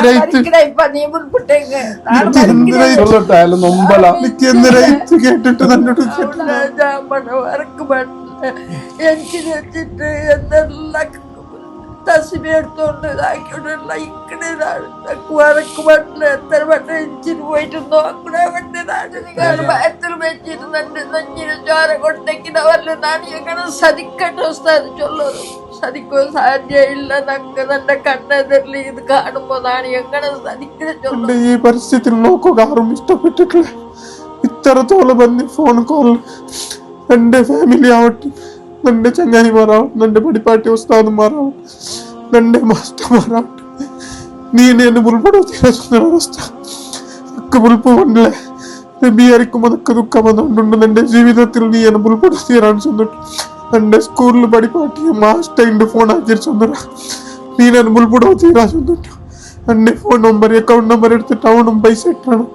കേട്ടിട്ട് തന്നോട് തസ്ബീഹ് എടുത്തോണ്ട് ഇതാക്കിയോണ്ടുള്ള ഇക്കടെ വഴക്ക് പറ്റില്ല. എത്ര വട്ടം എഞ്ചിന് പോയിട്ട് നോക്കണേ ഭയത്തിൽ വെച്ചിരുന്നുണ്ട് നെഞ്ഞിന് ചോര കൊണ്ടെങ്കിനവല്ല ഞാൻ എങ്ങനെ സതിക്കട്ടെ ഉസ്താദ് ചൊല്ലത് സതിക്കോ സാധ്യയില്ല. നക്ക് തന്റെ കണ്ണെതിരിൽ ഇത് കാണുമ്പോ ഞാൻ എങ്ങനെ സതിക്കുന്ന ഈ പരിസ്ഥിതി നോക്കുക ആരും ഇഷ്ടപ്പെട്ടിട്ടില്ല. ഇത്രത്തോളം വന്ന് ഫോൺ കോൾ എന്റെ ഫാമിലി ആവട്ടെ, എന്റെ ചങ്ങായിമാരാവട്ടെ, എന്റെ പടിപ്പാട്ടി ഉസ്താദുമാരാവട്ടെ, എന്റെ മാസ്റ്റർമാരാവട്ടെ, നീ എന്നെ ഉൾപ്പെടുത്തിയ ഉൾപ്പ് കൊണ്ടില്ലേ ബിയാരിക്കും അതൊക്കെ ദുഃഖം വന്നുകൊണ്ടുണ്ട്. എന്റെ ജീവിതത്തിൽ നീ എന്നെ ഉൾപ്പെടുത്തിയാണ് ചെന്നിട്ട് എന്റെ സ്കൂളിൽ പടിപ്പാട്ടിയ മാസ്റ്ററിന്റെ ഫോൺ ആക്കി ചെന്നിട്ട് നീ എന്നെ ഉൾപ്പെടുത്തിയാ ചെന്നിട്ട് എന്റെ ഫോൺ നമ്പർ അക്കൗണ്ട് നമ്പർ എടുത്ത് ടൗണും പൈസ ഇട്ടാണ്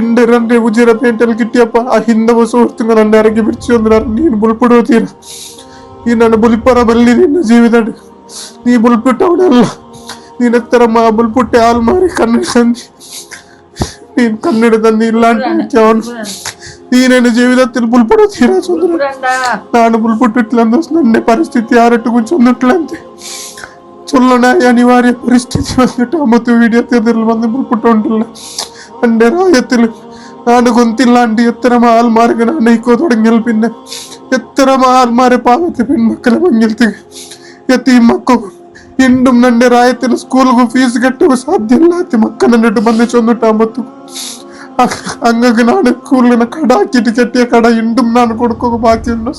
എന്റെ 2 ഉജിര പേറ്റൽ കിട്ടിയപ്പോ ആ ഹിന്ദവ സുഹൃത്തുക്കൾ എന്നെ ഇറങ്ങി പിടിച്ചു വന്നിട്ട് നീ ബുൾപ്പെടുത്തീര ഈ ನಾನು ಬುಲ್ಪರ ಬಲ್ಲಿ ನಿನ್ನ ಜೀವಿತ ನೀ ಬುಲ್ಪಿಟ್ಟವನಲ್ಲ. ನೀನ್ ಎತ್ತರ ಬುಲ್ಪುಟ್ಟೆ ಹಾಲ್ ಮಾರಿ ಕನ್ನಡ ತಂದಿ ನೀನ್ ಕನ್ನಡ ತಂದಿ ಇಲ್ಲಾಂಟಿ ಅವನು ನೀನೇನು ಜೀವಿതത്തിൽ ಬುಲ್ಪಡುತ್ತೀರ ಚಂದ್ರ ನಾನು ಬುಲ್ಪುಟ್ಟಿಟ್ಲಂದ ನನ್ನ ಪರಿಸ್ಥಿತಿ ಯಾರಟ್ಟಿಗೂ ಚಂದಿಟ್ಲಂತೆ ചൊല്ലണ അനിവാര്യ പരിസ്ഥിതി വന്നിട്ട് അമ്മത്ത് വീഡിയോ തീർന്നില്ല വന്ന് ബുൾപുട്ടുണ്ടില്ല. എന്റെ രാജ്യത്തിൽ നാട് ഗൊന്തില്ലാണ്ട് എത്ര ആൾമാർക്ക് നയിക്കോ തുടങ്ങിയാൽ പിന്നെ എത്ര ആൾമാരെ പാവത്തെ പെൺമക്കളെ മഞ്ഞിൽ എത്തി മക്കൾ ഇണ്ടും എന്റെ രാജ്യത്തിൽ സ്കൂളിಗೂ ഫീസ് കെട്ടുക സാധ്യമില്ലാത്ത മക്കൾ എന്നിട്ട് വന്ന് ചൊന്നിട്ടാകുമ്പത്തു അങ്ങക്ക് നാട് സ്കൂളിനെ കട ആക്കിയിട്ട് കെട്ടിയ കട ഇണ്ടും നാണ് കൊടുക്കുക ബാക്കിയുണ്ട്.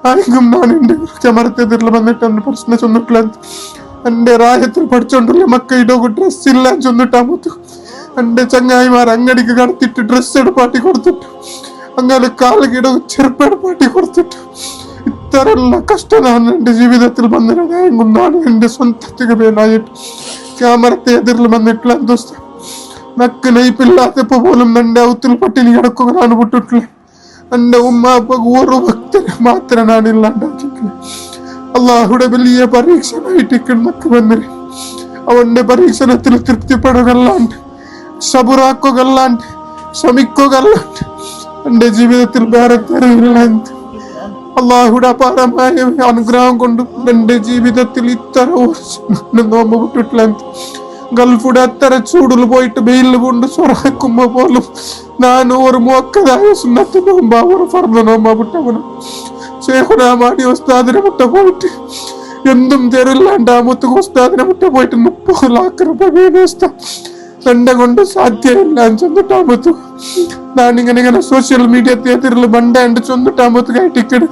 ആരെങ്കിലും ഞാൻ എന്റെ ക്യാമറത്തെതിരിൽ വന്നിട്ട് എന്റെ പ്രശ്നം ചൊന്നിട്ടില്ല. എന്റെ രാജ്യത്തിൽ പഠിച്ചോണ്ടുള്ള മക്ക ഇടോക്ക് ഡ്രസ് ഇല്ല ചൊന്നിട്ടാകുമ്പത്തു എന്റെ ചങ്ങായിമാർ അങ്ങടിക്ക് കടത്തിട്ട് ഡ്രസ് എടുപ്പാട്ടി കൊടുത്തിട്ടു അങ്ങനെ കാലുകിട ചെറുപ്പെടുപ്പാട്ടി കൊടുത്തിട്ടു ഇത്തരമുള്ള കഷ്ടമാണ് എന്റെ ജീവിതത്തിൽ വന്നിരുന്നാണ്. എന്റെ സ്വന്തത്തിക്ക് പേനായിട്ട് ക്യാമറത്തെ എതിരിൽ വന്നിട്ടില്ല. ദോസ്ത നക്ക് നയിപ്പില്ലാത്തപ്പോ പോലും എന്റെ ഔത്തിൽ പട്ടിണി കിടക്കുകയാണ് വിട്ടിട്ടില്ല. എന്റെ ഉമ്മ ഓരോ ഭക്തരെ മാത്രമാണ് ഇല്ലാണ്ടാക്കിയിട്ടില്ല. അള്ളാഹുടെ വലിയ പരീക്ഷണമായിട്ട് നക്ക് വന്നിര് അവന്റെ പരീക്ഷണത്തിൽ തൃപ്തിപ്പെടുകല്ലാണ്ട് സബുറാക്കുകല്ലാണ്ട് ശ്രമിക്കുകല്ലാണ്ട് എന്റെ ജീവിതത്തിൽ വേറെ തരവില്ല. അള്ളാഹുടെ അപാരമായ അനുഗ്രഹം കൊണ്ട് എന്റെ ജീവിതത്തിൽ ഇത്ര നോമ്പ് വിട്ടിട്ടില്ല. ഗൾഫുടെ അത്ര ചൂടിൽ പോയിട്ട് വെയിലിൽ കൊണ്ട് ചൊറാക്കുമ്പോ പോലും ഞാൻ ഒരു മോക്കതായ സുന്നത്ത് നോമ്പാ ഒരു ഫർദ് നോമ്പാ വിട്ടവനും ശേഖുനാമാടി ഉസ്താദിനെ മുട്ട പോയിട്ട് എന്തും തരില്ലാണ്ട് ആ മുത്തുക ഉസ്താദിനെ മുട്ട പോയിട്ട് 30 ലക്ഷം രൂപ എന്നെ കൊണ്ട് സാധ്യമില്ല ചൊന്നിട്ടാകുമ്പത്തു ഞാനിങ്ങനെ സോഷ്യൽ മീഡിയ തിയേറ്ററിൽ ബണ്ടാണ്ട് ചൊന്നിട്ടാകുമ്പത്തു ടിക്കറ്റ്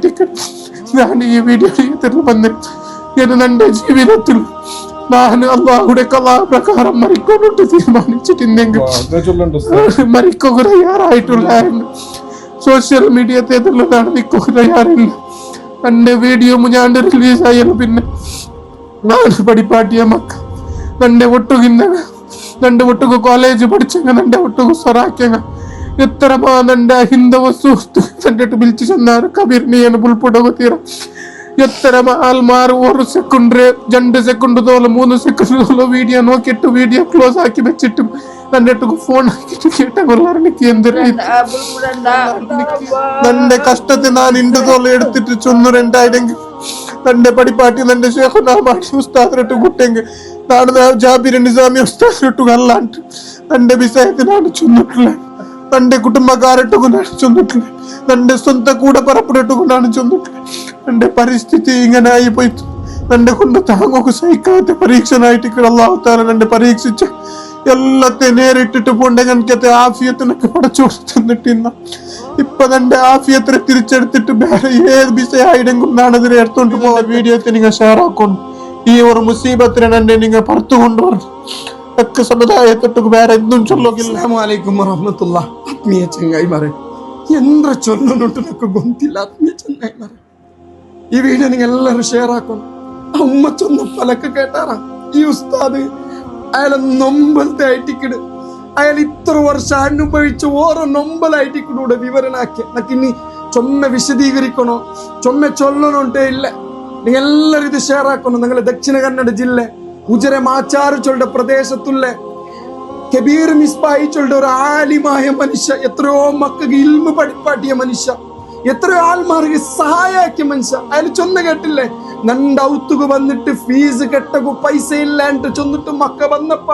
ടിക്കറ്റ് ഞാൻ ഈ വീഡിയോ തിയേറ്ററിൽ വന്നിട്ട് എന്റെ ജീവിതത്തിൽ ഞാൻ അള്ളാഹുടെ കലാപ്രകാരം മരിക്കൊണ്ടിട്ട് തീരുമാനിച്ചിട്ടുണ്ടെങ്കിൽ മരിക്കുക തയ്യാറായിട്ടുള്ള സോഷ്യൽ മീഡിയ തിയേറ്ററിൽ നിൽക്കുക തയ്യാറില്ല. എന്റെ വീഡിയോ ഞാൻ റിലീസായാലും പിന്നെ ഞാൻ പടിപ്പാട്ടിയ മക്ക എന്റെ ഒട്ടുകിന്ന 2 ഒട്ടുക കോളേജ് പഠിച്ചങ്ങ 2 ഒട്ടുക സ്വറാക്കിയങ്ങ എത്ര എന്റെ ഹിന്ദവ സുഹൃത്ത് കണ്ടിട്ട് വിളിച്ചു ചെന്നാറ് കബീർ നീയാണ് ബുൾപുടക തീര എത്ര ആൾമാർ 1 സെക്കൻഡ് 2 സെക്കൻഡ് തോളം 3 സെക്കൻഡ് തോളം വീഡിയോ നോക്കിയിട്ട് വീഡിയോ ക്ലോസ് ആക്കി വെച്ചിട്ടും എന്നിട്ട് ഫോൺ ആക്കിട്ട് കേട്ടെനിക്ക് എന്തൊരു എന്റെ കഷ്ടത്തെ ഞാൻ ഇണ്ട് തോളം എടുത്തിട്ട് ചൊന്നുണ്ടായിടെങ്കിൽ എന്റെ പടിപ്പാട്ടി എന്റെ ശേഖുനാമാടി ഉസ്താദിട്ട് കുട്ടെങ്കിൽ നാട് ജാബിർ നിസാമി ഉസ്താദിട്ടു അല്ലാണ്ട് എന്റെ വിഷയത്തിനാണ് ചൊന്നിട്ടില്ല. എന്റെ കുടുംബക്കാരിട്ടുകൊണ്ടാണ് ചൊന്നിട്ടില്ല. എന്റെ സ്വന്തം കൂടെ പറപ്പിട്ടുകൊണ്ടാണ് ചൊന്നിട്ടില്ല. എന്റെ പരിസ്ഥിതി ഇങ്ങനെ ആയി പോയി എന്നെ കൊണ്ട് താങ്ങൊക്കെ സഹിക്കാത്ത പരീക്ഷനായിട്ട് അല്ലാഹു തആല എന്നെ പരീക്ഷിച്ച എല്ലാത്തെ നേരിട്ടിട്ട് പോണ്ടെങ്കിൽ എനിക്കത്തെ ആഫിയത്തിനൊക്കെ പടച്ചു തന്നിട്ടില്ല. ഇപ്പൊ എന്റെ ആഫിയത്തിനെ തിരിച്ചെടുത്തിട്ട് വേറെ ഏത് വിഷയമായിടെങ്കിലും ഞാനതിനെ എടുത്തോണ്ട് പോവാൻ വീഡിയോത്തെ നിങ്ങൾ ഷെയർ ആക്കുന്നു. ഈ ഒരു മുസീബത്തിനെ എന്നെ നിങ്ങൾ പുറത്തു കൊണ്ടുവരണം. ഒക്കെ സമുദായത്തൊട്ട് വേറെ എന്തും ചൊല്ലുകില്ല. അസ്സലാമു അലൈക്കും വറഹ്മത്തുള്ളാഹി. ആത്മീയ ചങ്ങായിമാരെ എന്ത്ര ചൊല്ലുന്നുണ്ട് നമുക്ക് ഗൊന്തില്ല. ആത്മീയ ചങ്ങായിമാരെ ഈ വീഡിയോ നിങ്ങൾ എല്ലാവരും ഷെയർ ആക്കണം. ആ ഉമ്മ ചൊന്ന പലക്ക് കേട്ടാറാ ഈ ഉസ്താദ് അയാളെ നൊമ്പലത്തെ ഐറ്റിക്കിട് അയാൾ ഇത്ര വർഷം അനുഭവിച്ച് ഓരോ നൊമ്പലായിട്ടിക്കൂടെ വിവരണാക്കി നമുക്ക് ഇനി ചൊമ്മ വിശദീകരിക്കണോ ചൊമ്മ ചൊല്ലണോട്ടേ ഇല്ല. നിങ്ങൾ എല്ലാവരും ഇത് ഷെയർ ആക്കണം. നിങ്ങളെ ദക്ഷിണ കന്നഡ ജില്ല ഉജരെ മാച്ചാറ് ചൊല്ലുടെ പ്രദേശത്തുള്ള കബീർ മിസ്ബായി ചൊല്ലുടെ ഒരു ആലിമായ മനുഷ്യ, എത്രയോ മക്കൾക്ക് ഇൽമ പഠിപ്പാട്ടിയ മനുഷ്യ, എത്രയോ ആൾമാർക്ക് സഹായാക്കിയ മനുഷ്യ. അയാൾ ചൊന്ന കേട്ടില്ലേ, നന്റെ ഔത്തുക വന്നിട്ട് ഫീസ് കെട്ടകു പൈസ ഇല്ലാണ്ട് ചൊന്നിട്ട് മക്ക വന്നപ്പ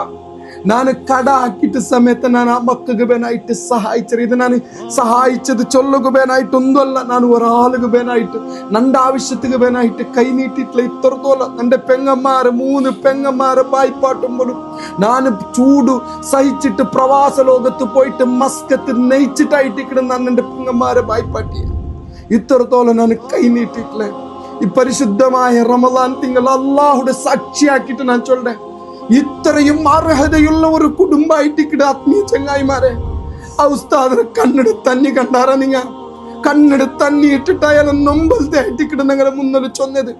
ನಾನು ಕಡ ಹಾಕಿಟ್ಟ ಸಮೇತ ನಾನು ಆ ಮಕ್ಕಗೆ ಬೇನಾയിട്ട് ಸಹಾಯಿച്ചത്. ഇത് ನಾನು സഹായിച്ചത് ചൊല്ലുക ಬೇನಾയിട്ട് ഒന്നുമല്ല, ನಾನು ഒരാളുക ಬೇನಾയിട്ട് നന്റെ ആവശ്യത്തിന് ಬೇനായിട്ട് കൈ നീട്ടിട്ടില്ല. ഇത്രത്തോളം നന്റെ പെങ്ങന്മാര് 3 പെങ്ങന്മാര് ബായിപ്പാട്ടുമ്പോഴും ನಾನು ചൂട് സഹിച്ചിട്ട് പ്രവാസ ലോകത്ത് പോയിട്ട് മസ്കത്ത് നെയ്ച്ചിട്ടായിട്ട് നന്നെ പെങ്ങന്മാരെ ബായിപ്പാട്ടിയ. ഇത്രത്തോളം ನಾನು കൈ നീട്ടിട്ടില്ല. ഈ പരിശുദ്ധമായ റമദാൻ തിങ്കൾ അള്ളാഹുടെ സാക്ഷിയാക്കിയിട്ട് ഞാൻ ചൊല്ലേ, ഇത്രയും അർഹതയുള്ള ഒരു കുടുംബമായിട്ട് ആത്മീയ ചങ്ങായിമാരെ. ആ ഉസ്താദിനെ കണ്ണെടു തന്നി കണ്ടാറ, നിങ്ങ കണ്ണെടു തന്നി ഇട്ടിട്ട് അയാൾ നൊമ്പലത്തെ ആയിട്ട് നിങ്ങളെ മുന്നിൽ ചൊന്നത്.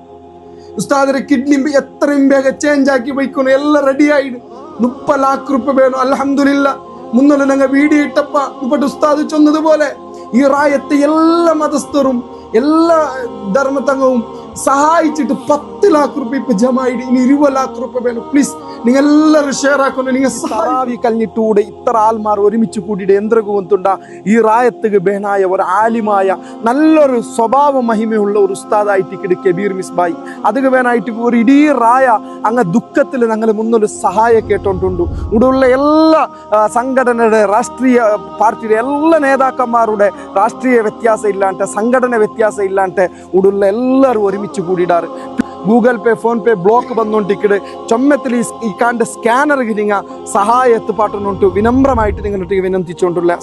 ഉസ്താദിന്റെ കിഡ്നി എത്രയും വേഗം ചേഞ്ച് ആക്കി വയ്ക്കണം, എല്ലാം റെഡി ആയിട്ട് 30 ലക്ഷം രൂപ വേണം. അൽഹംദുലില്ലാ മുന്നിൽ ഞങ്ങൾ വീഡിയോ ഇട്ടപ്പ ഇപ്പോട്ട് ഉസ്താദ് ചൊന്നതുപോലെ ഈ റായത്തെ എല്ലാ മതസ്ഥരും എല്ലാ ധർമ്മത്തങ്ങവും സഹായിച്ചിട്ട് 10 ലക്ഷം രൂപ ഇപ്പൊ ജമായിട്ട് ഇനി 20 ലക്ഷം രൂപ വേണം. പ്ലീസ് നിങ്ങൾ എല്ലാവരും ഷെയർ ആക്കുന്നു. നിങ്ങൾ സഹാവി കഴിഞ്ഞിട്ടൂടെ ഇത്ര ആൾമാർ ഒരുമിച്ച് കൂടിയിട്ട് എന്തൊക്കെന്തുണ്ട ഈ റായത്തുക ബേനായ ഒരു ആലിമായ നല്ലൊരു സ്വഭാവ മഹിമയുള്ള ഒരു ഉസ്താദായിട്ട് കബീർ മിസ്ബായി. അതുക വേനായിട്ട് ഒരു ഇടീ റായ അങ്ങ് ദുഃഖത്തിൽ ഞങ്ങൾ മുന്നൊരു സഹായം കേട്ടോണ്ടുണ്ട്. ഇവിടെയുള്ള എല്ലാ സംഘടനയുടെ രാഷ്ട്രീയ പാർട്ടിയുടെ എല്ലാ നേതാക്കന്മാരുടെ രാഷ്ട്രീയ വ്യത്യാസം ഇല്ലാണ്ട് സംഘടന വ്യത്യാസം ഇല്ലാണ്ട് ഇവിടെയുള്ള എല്ലാവരും ഒരുമിച്ച് കൂടിയിടാറ്. ഗൂഗിൾ പേ ഫോൺ പേ ബ്ലോക്ക് ಬಂದೊಂಟಿಕ್ಕಡೆ ചൊമ്മത്തിൽ ഈ കാണ്ട സ്കാനർ നിങ്ങൾ സഹായ എത്തുപാട്ടുന്നുണ്ട്. വിനമ്രമായിട്ട് നിങ്ങളുടെ വിനന്തിച്ചുകൊണ്ടുള്ള